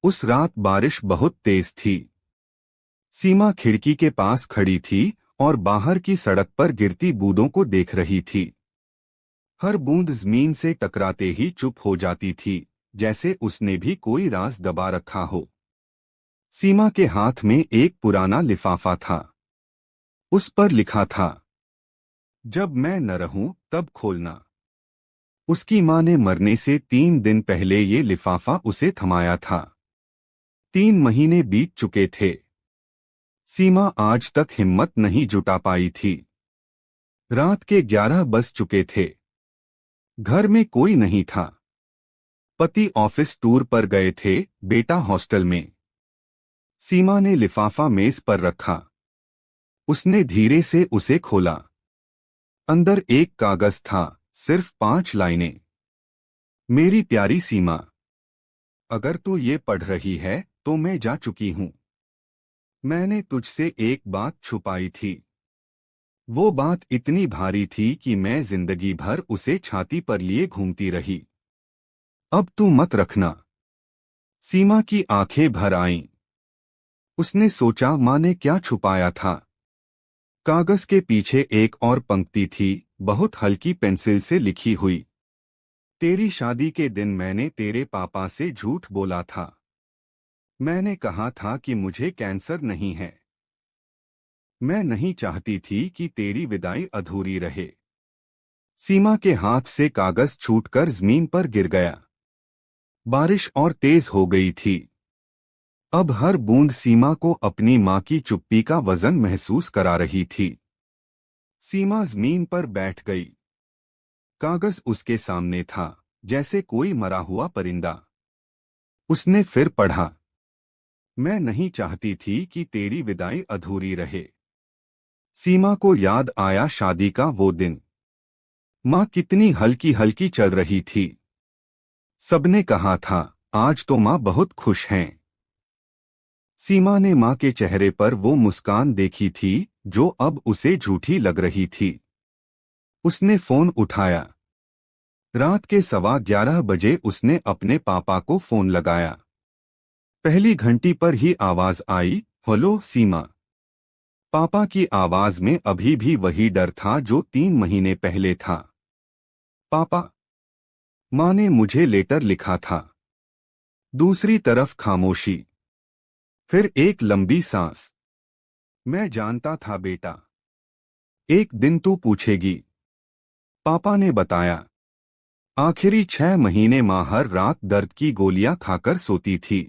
उस रात बारिश बहुत तेज थी। सीमा खिड़की के पास खड़ी थी और बाहर की सड़क पर गिरती बूंदों को देख रही थी। हर बूंद जमीन से टकराते ही चुप हो जाती थी, जैसे उसने भी कोई राज दबा रखा हो। सीमा के हाथ में एक पुराना लिफाफा था। उस पर लिखा था, जब मैं न रहूं तब खोलना। उसकी मां ने मरने से 3 दिन पहले ये लिफाफा उसे थमाया था। 3 महीने बीत चुके थे। सीमा आज तक हिम्मत नहीं जुटा पाई थी। रात के 11 बज चुके थे। घर में कोई नहीं था। पति ऑफिस टूर पर गए थे, बेटा हॉस्टल में। सीमा ने लिफाफा मेज पर रखा। उसने धीरे से उसे खोला। अंदर एक कागज था, सिर्फ 5 लाइनें। मेरी प्यारी सीमा, अगर तू ये पढ़ रही है तो मैं जा चुकी हूं। मैंने तुझसे एक बात छुपाई थी। वो बात इतनी भारी थी कि मैं जिंदगी भर उसे छाती पर लिए घूमती रही। अब तू मत रखना। सीमा की आंखें भर आईं। उसने सोचा मां ने क्या छुपाया था। कागज के पीछे एक और पंक्ति थी, बहुत हल्की पेंसिल से लिखी हुई। तेरी शादी के दिन मैंने तेरे पापा से झूठ बोला था। मैंने कहा था कि मुझे कैंसर नहीं है। मैं नहीं चाहती थी कि तेरी विदाई अधूरी रहे। सीमा के हाथ से कागज छूटकर जमीन पर गिर गया। बारिश और तेज हो गई थी। अब हर बूंद सीमा को अपनी मां की चुप्पी का वजन महसूस करा रही थी। सीमा जमीन पर बैठ गई। कागज उसके सामने था, जैसे कोई मरा हुआ परिंदा। उसने फिर पढ़ा, मैं नहीं चाहती थी कि तेरी विदाई अधूरी रहे। सीमा को याद आया शादी का वो दिन। मां कितनी हल्की हल्की चल रही थी। सबने कहा था, आज तो मां बहुत खुश हैं। सीमा ने मां के चेहरे पर वो मुस्कान देखी थी जो अब उसे झूठी लग रही थी। उसने फोन उठाया। रात के 11:15 बजे उसने अपने पापा को फोन लगाया। पहली घंटी पर ही आवाज आई, हेलो सीमा। पापा की आवाज में अभी भी वही डर था जो 3 महीने पहले था। पापा, मां ने मुझे लेटर लिखा था। दूसरी तरफ खामोशी। फिर एक लंबी सांस। मैं जानता था बेटा, एक दिन तू पूछेगी। पापा ने बताया। आखिरी 6 महीने मां हर रात दर्द की गोलियां खाकर सोती थी।